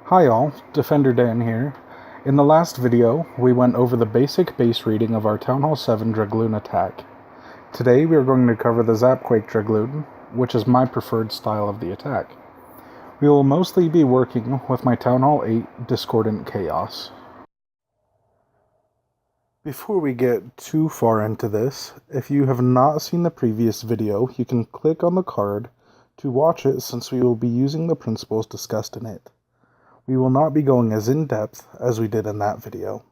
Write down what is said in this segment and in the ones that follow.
Hi all, Defender Dan here. In the last video, we went over the basic base reading of our Town Hall 7 Dragloon attack. Today we are going to cover the Zapquake Dragloon, which is my preferred style of the attack. We will mostly be working with my Town Hall 8 Discordant Chaos. Before we get too far into this, if you have not seen the previous video, you can click on the card to watch it since we will be using the principles discussed in it. We will not be going as in-depth as we did in that video.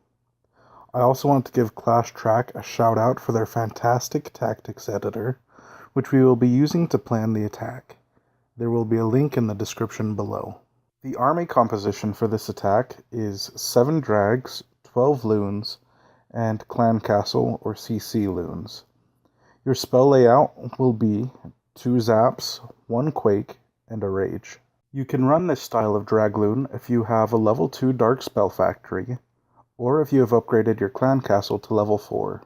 I also want to give Clash Track a shout out for their fantastic tactics editor, which we will be using to plan the attack. There will be a link in the description below. The army composition for this attack is 7 drags, 12 loons, and Clan Castle or CC loons. Your spell layout will be 2 zaps, 1 quake, and a rage. You can run this style of Dragloon if you have a level 2 Dark Spell Factory, or if you have upgraded your Clan Castle to level 4.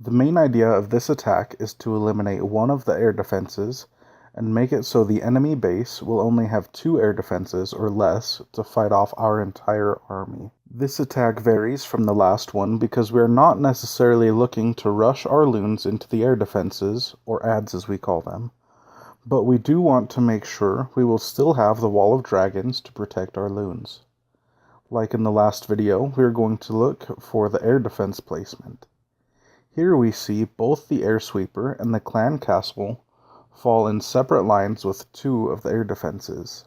The main idea of this attack is to eliminate one of the air defenses, and make it so the enemy base will only have 2 air defenses or less to fight off our entire army. This attack varies from the last one because we are not necessarily looking to rush our loons into the air defenses, or adds as we call them. But we do want to make sure we will still have the Wall of Dragons to protect our loons. Like in the last video, we are going to look for the air defense placement. Here we see both the Air Sweeper and the Clan Castle fall in separate lines with 2 of the air defenses.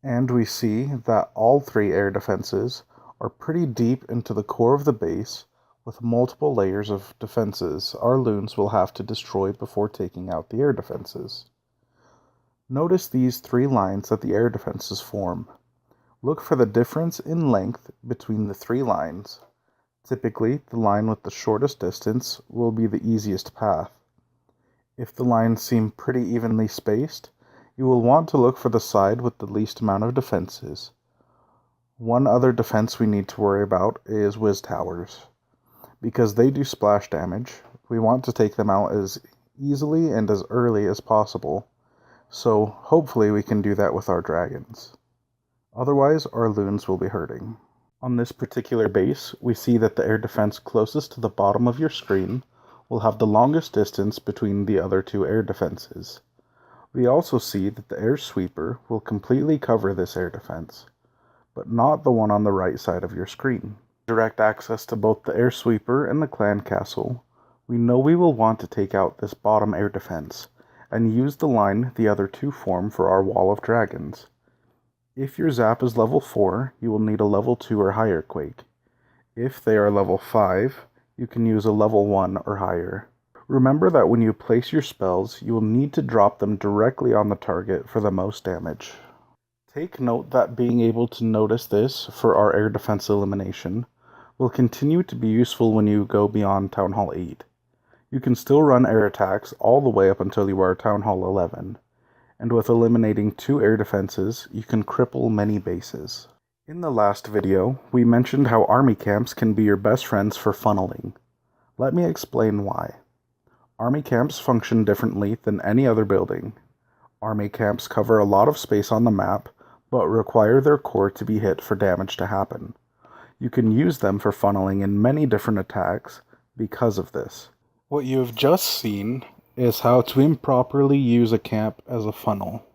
And we see that all 3 air defenses are pretty deep into the core of the base, with multiple layers of defenses our loons will have to destroy before taking out the air defenses. Notice these 3 lines that the air defenses form. Look for the difference in length between the 3 lines. Typically, the line with the shortest distance will be the easiest path. If the lines seem pretty evenly spaced, you will want to look for the side with the least amount of defenses. One other defense we need to worry about is Whiz Towers. Because they do splash damage, we want to take them out as easily and as early as possible, so hopefully we can do that with our dragons. Otherwise, our loons will be hurting. On this particular base, we see that the air defense closest to the bottom of your screen will have the longest distance between the other 2 air defenses. We also see that the air sweeper will completely cover this air defense, but not the one on the right side of your screen. Direct access to both the air sweeper and the Clan Castle, we know we will want to take out this bottom air defense and use the line the other 2 form for our Wall of Dragons. If your zap is level 4, you will need a level 2 or higher quake. If they are level 5, you can use a level 1 or higher. Remember that when you place your spells, you will need to drop them directly on the target for the most damage. Take note that being able to notice this for our air defense elimination will continue to be useful when you go beyond Town Hall 8. You can still run air attacks all the way up until you are Town Hall 11, and with eliminating 2 air defenses, you can cripple many bases. In the last video, we mentioned how army camps can be your best friends for funneling. Let me explain why. Army camps function differently than any other building. Army camps cover a lot of space on the map, but require their core to be hit for damage to happen. You can use them for funneling in many different attacks because of this. What you have just seen is how to improperly use a camp as a funnel.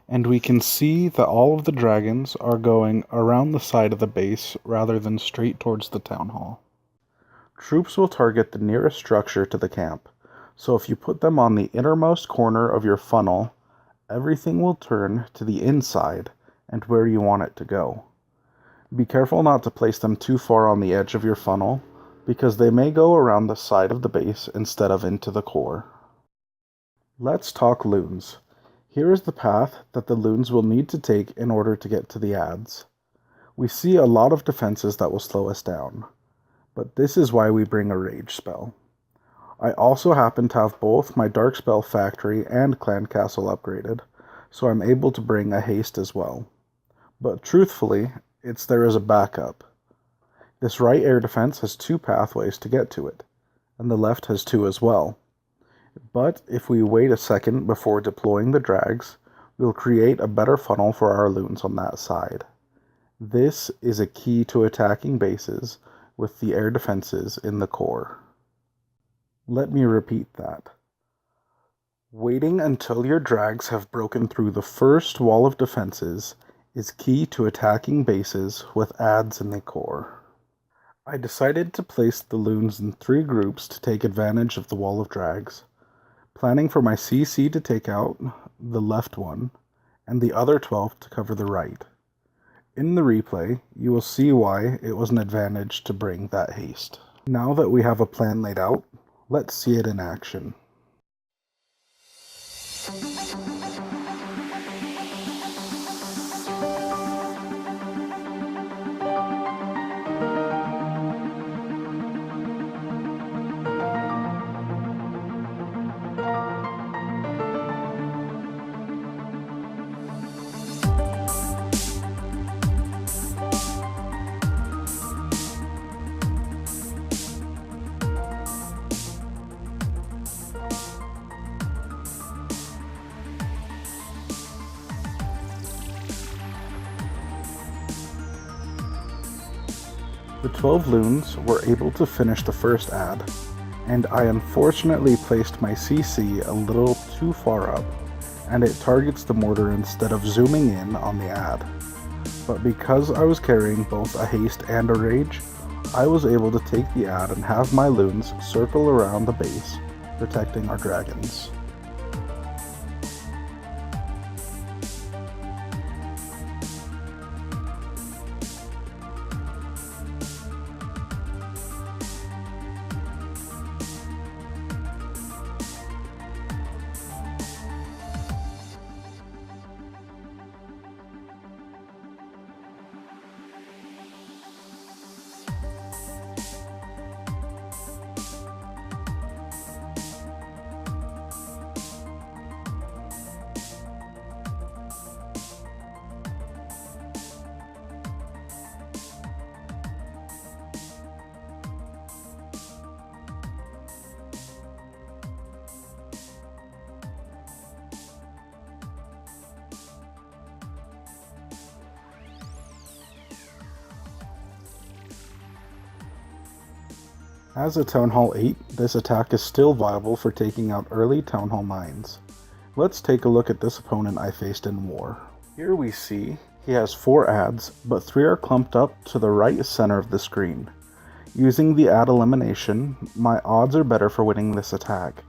And we can see that all of the dragons are going around the side of the base rather than straight towards the town hall. Troops will target the nearest structure to the camp, so if you put them on the innermost corner of your funnel, everything will turn to the inside and where you want it to go. Be careful not to place them too far on the edge of your funnel, because they may go around the side of the base instead of into the core. Let's talk loons. Here is the path that the loons will need to take in order to get to the adds. We see a lot of defenses that will slow us down, but this is why we bring a rage spell. I also happen to have both my Dark Spell Factory and Clan Castle upgraded, so I'm able to bring a haste as well. But truthfully, it's there as a backup. This right air defense has 2 pathways to get to it, and the left has 2 as well. But if we wait a second before deploying the drags, We'll create a better funnel for our loons on that side. This is a key to attacking bases with the air defenses in the core. Let me repeat that. Waiting until your drags have broken through the first wall of defenses is key to attacking bases with adds in the core. I decided to place the loons in 3 groups to take advantage of the wall of drags, planning for my CC to take out the left one and the other 12 to cover the right. In the replay, you will see why it was an advantage to bring that haste. Now that we have a plan laid out, let's see it in action. The 12 loons were able to finish the first add, and I unfortunately placed my CC a little too far up, and it targets the mortar instead of zooming in on the add. But because I was carrying both a haste and a rage, I was able to take the add and have my loons circle around the base, protecting our dragons. As a Town Hall 8, this attack is still viable for taking out early Town Hall 9s. Let's take a look at this opponent I faced in war. Here we see he has 4 adds, but 3 are clumped up to the right center of the screen. Using the add elimination, my odds are better for winning this attack.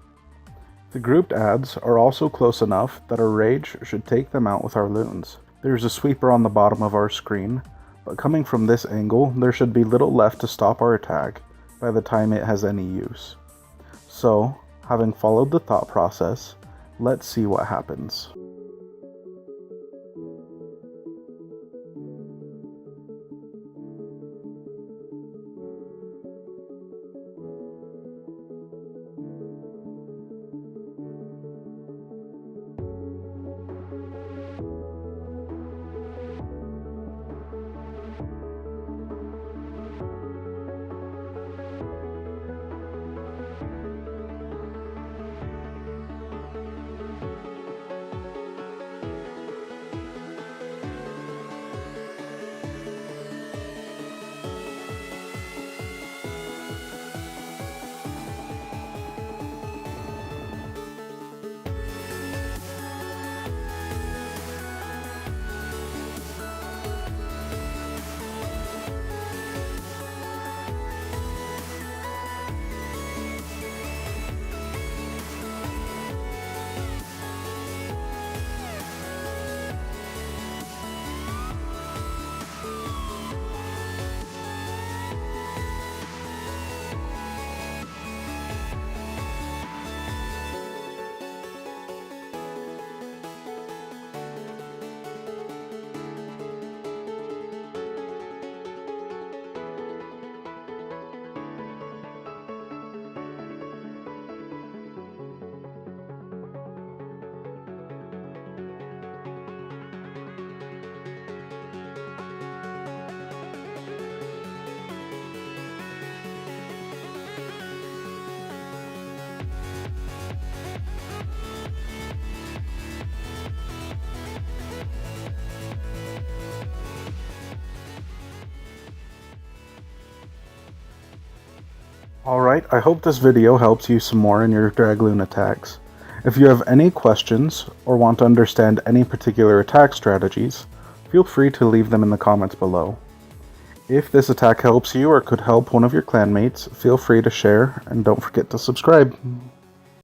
The grouped adds are also close enough that a rage should take them out with our loons. There's a sweeper on the bottom of our screen, but coming from this angle, there should be little left to stop our attack by the time it has any use. So, having followed the thought process, let's see what happens. Alright, I hope this video helps you some more in your Dragloon attacks. If you have any questions or want to understand any particular attack strategies, feel free to leave them in the comments below. If this attack helps you or could help one of your clanmates, feel free to share and don't forget to subscribe.